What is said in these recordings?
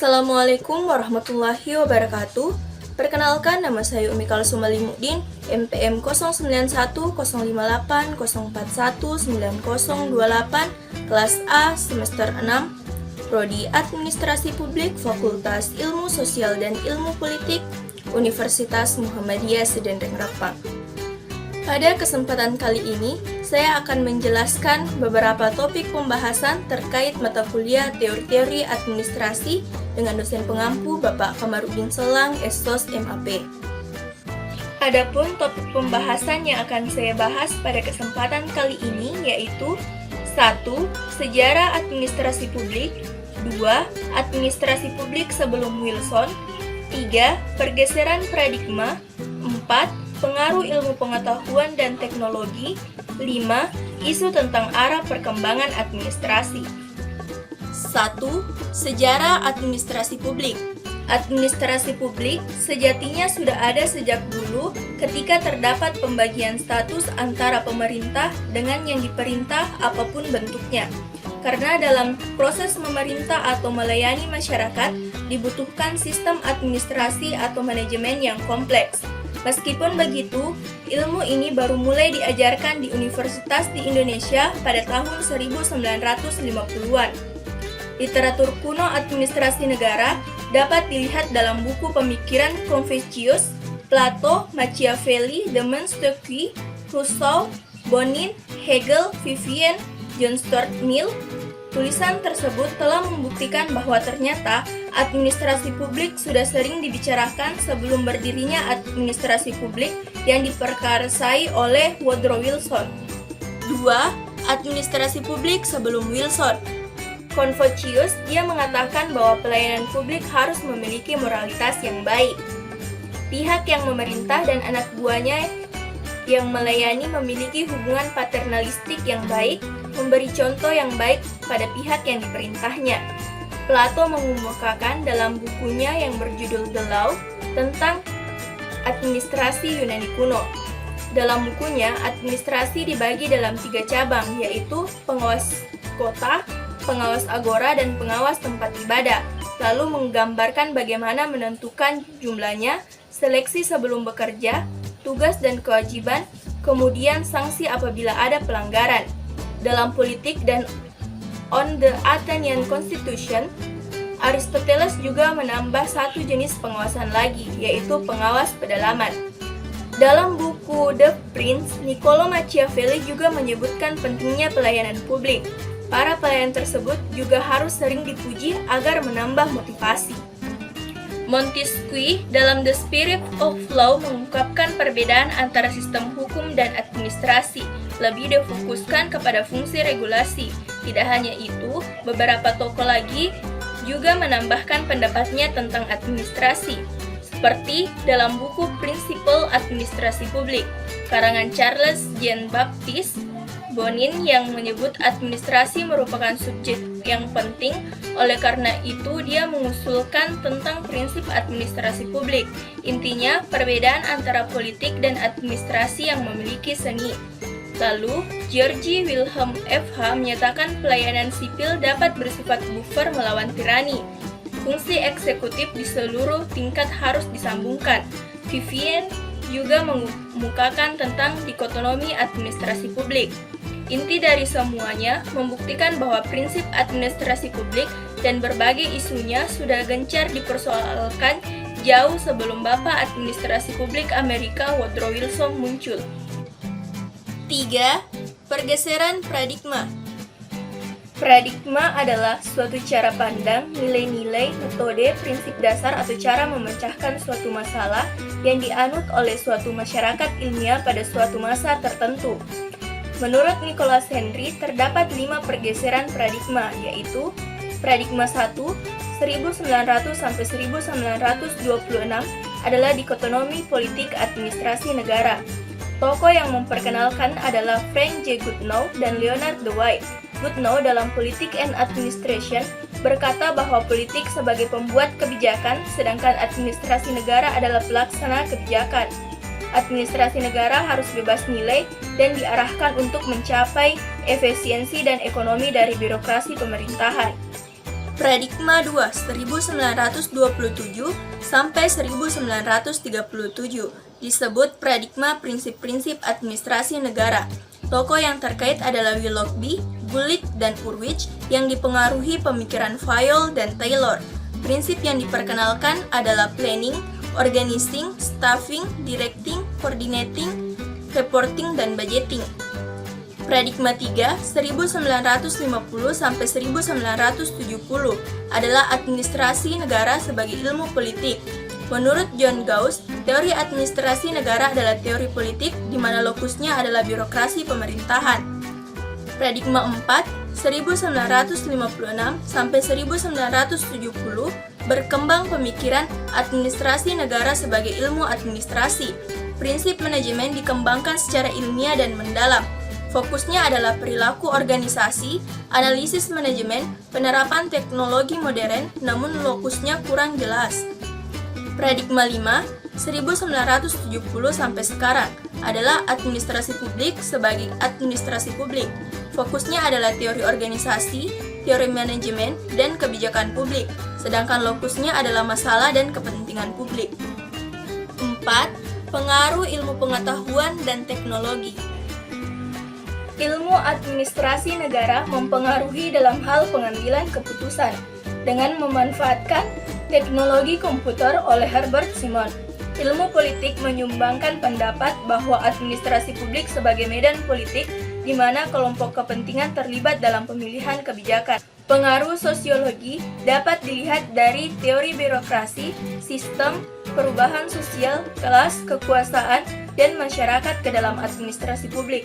Assalamualaikum warahmatullahi wabarakatuh. Perkenalkan, nama saya Umi Kalsum Alimuddin, MPM 0911041908, kelas A, semester 6, Prodi Administrasi Publik, Fakultas Ilmu Sosial dan Ilmu Politik, Universitas Muhammadiyah Sedendeng Rapang. Pada kesempatan kali ini, saya akan menjelaskan beberapa topik pembahasan terkait mata kuliah Teori-Teori Administrasi dengan dosen pengampu Bapak Kamarudin Selang, Estos MAP. Adapun topik pembahasan yang akan saya bahas pada kesempatan kali ini yaitu 1. Sejarah Administrasi Publik, 2. Administrasi Publik sebelum Wilson, 3. Pergeseran paradigma, 4. Pengaruh ilmu pengetahuan dan teknologi, 5. Isu tentang arah perkembangan administrasi. 1. Sejarah administrasi publik. Administrasi publik sejatinya sudah ada sejak dulu ketika terdapat pembagian status antara pemerintah dengan yang diperintah apapun bentuknya. Karena dalam proses memerintah atau melayani masyarakat dibutuhkan sistem administrasi atau manajemen yang kompleks. Meskipun begitu, ilmu ini baru mulai diajarkan di universitas di Indonesia pada tahun 1950-an. Literatur kuno administrasi negara dapat dilihat dalam buku pemikiran Confucius, Plato, Machiavelli, Demosthenes, Rousseau, Bonin, Hegel, Vivien, John Stuart Mill. Tulisan tersebut telah membuktikan bahwa ternyata administrasi publik sudah sering dibicarakan sebelum berdirinya administrasi publik yang diperkarsai oleh Woodrow Wilson. 2. Administrasi publik sebelum Wilson. Confucius, dia mengatakan bahwa pelayanan publik harus memiliki moralitas yang baik. Pihak yang memerintah dan anak buahnya yang melayani memiliki hubungan paternalistik yang baik, memberi contoh yang baik pada pihak yang diperintahnya. Plato mengemukakan dalam bukunya yang berjudul The Law tentang administrasi Yunani kuno. Dalam bukunya, administrasi dibagi dalam 3 cabang, yaitu pengawas kota, pengawas agora, dan pengawas tempat ibadah. Lalu menggambarkan bagaimana menentukan jumlahnya, seleksi sebelum bekerja, tugas dan kewajiban, kemudian sanksi apabila ada pelanggaran. Dalam politik dan On the Athenian Constitution, Aristoteles juga menambah satu jenis pengawasan lagi, yaitu pengawas pedalaman. Dalam buku The Prince, Niccolo Machiavelli juga menyebutkan pentingnya pelayanan publik. Para pelayan tersebut juga harus sering dipuji agar menambah motivasi. Montesquieu dalam The Spirit of Law mengungkapkan perbedaan antara sistem hukum dan administrasi, lebih difokuskan kepada fungsi regulasi. Tidak hanya itu, beberapa tokoh lagi juga menambahkan pendapatnya tentang administrasi, seperti dalam buku Prinsipal Administrasi Publik, karangan Charles Jean-Baptiste Bonin yang menyebut administrasi merupakan subjek yang penting, oleh karena itu dia mengusulkan tentang prinsip administrasi publik. Intinya, perbedaan antara politik dan administrasi yang memiliki seni. Lalu, George Wilhelm FH menyatakan pelayanan sipil dapat bersifat buffer melawan tirani. Fungsi eksekutif di seluruh tingkat harus disambungkan. Vivien juga mengemukakan tentang dikotomi administrasi publik. Inti dari semuanya membuktikan bahwa prinsip administrasi publik dan berbagai isunya sudah gencar dipersoalkan jauh sebelum Bapak Administrasi Publik Amerika Woodrow Wilson muncul. 3. Pergeseran paradigma. Paradigma adalah suatu cara pandang, nilai-nilai, metode, prinsip dasar atau cara memecahkan suatu masalah yang dianut oleh suatu masyarakat ilmiah pada suatu masa tertentu. Menurut Nicholas Henry, terdapat 5 pergeseran paradigma, yaitu paradigma 1, 1900-1926 adalah dikotomi politik administrasi negara. Tokoh yang memperkenalkan adalah Frank J. Goodnow dan Leonard Dwight. Goodnow dalam Politics and Administration berkata bahwa politik sebagai pembuat kebijakan, sedangkan administrasi negara adalah pelaksana kebijakan. Administrasi negara harus bebas nilai dan diarahkan untuk mencapai efisiensi dan ekonomi dari birokrasi pemerintahan. Paradigma 2 1927 sampai 1937 disebut paradigma prinsip-prinsip administrasi negara. Tokoh yang terkait adalah Willoughby, Gulick, dan Urwich yang dipengaruhi pemikiran Fayol dan Taylor. Prinsip yang diperkenalkan adalah planning, organizing, staffing, directing, coordinating, reporting, dan budgeting. Paradigma 3 1950 sampai 1970 adalah administrasi negara sebagai ilmu politik. Menurut John Gauss, teori administrasi negara adalah teori politik di mana lokusnya adalah birokrasi pemerintahan. Paradigma 4 1956 sampai 1970 berkembang pemikiran administrasi negara sebagai ilmu administrasi. Prinsip manajemen dikembangkan secara ilmiah dan mendalam. Fokusnya adalah perilaku organisasi, analisis manajemen, penerapan teknologi modern, namun lokusnya kurang jelas. Paradigma 5, 1970 sampai sekarang adalah administrasi publik sebagai administrasi publik. Fokusnya adalah teori organisasi, teori manajemen, dan kebijakan publik, sedangkan lokusnya adalah masalah dan kepentingan publik. 4. Pengaruh ilmu pengetahuan dan teknologi. Ilmu administrasi negara mempengaruhi dalam hal pengambilan keputusan dengan memanfaatkan teknologi komputer oleh Herbert Simon. Ilmu politik menyumbangkan pendapat bahwa administrasi publik sebagai medan politik di mana kelompok kepentingan terlibat dalam pemilihan kebijakan. Pengaruh sosiologi dapat dilihat dari teori birokrasi, sistem, perubahan sosial, kelas, kekuasaan, dan masyarakat ke dalam administrasi publik.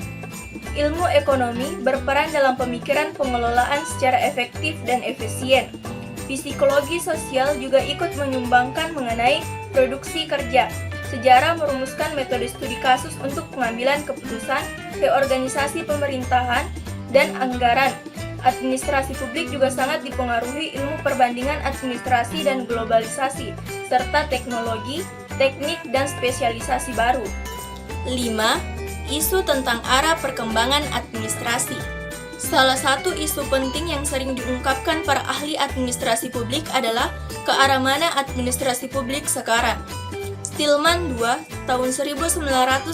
Ilmu ekonomi berperan dalam pemikiran pengelolaan secara efektif dan efisien. Psikologi sosial juga ikut menyumbangkan mengenai produksi kerja. Sejarah merumuskan metode studi kasus untuk pengambilan keputusan, reorganisasi pemerintahan, dan anggaran. Administrasi publik juga sangat dipengaruhi ilmu perbandingan administrasi dan globalisasi, serta teknologi, teknik, dan spesialisasi baru. 5. Isu tentang arah perkembangan administrasi. Salah satu isu penting yang sering diungkapkan para ahli administrasi publik adalah ke arah mana administrasi publik sekarang. Stillman II tahun 1991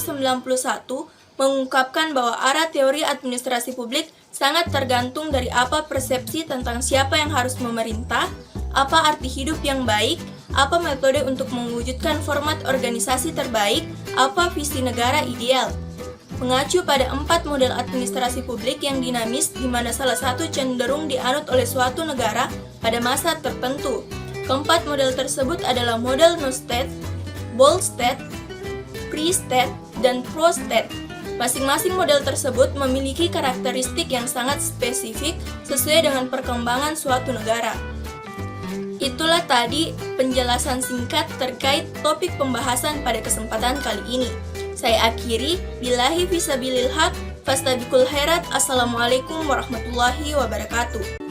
mengungkapkan bahwa arah teori administrasi publik sangat tergantung dari apa persepsi tentang siapa yang harus memerintah, apa arti hidup yang baik, apa metode untuk mewujudkan format organisasi terbaik, apa visi negara ideal. Mengacu pada 4 model administrasi publik yang dinamis di mana salah satu cenderung dianut oleh suatu negara pada masa tertentu. Keempat model tersebut adalah model no-state, bold-state, pre-state, dan pro-state. Masing-masing model tersebut memiliki karakteristik yang sangat spesifik sesuai dengan perkembangan suatu negara. Itulah tadi penjelasan singkat terkait topik pembahasan pada kesempatan kali ini. Saya akhiri, billahi fisabilil haq, fastabiqul khairat. Assalamualaikum warahmatullahi wabarakatuh.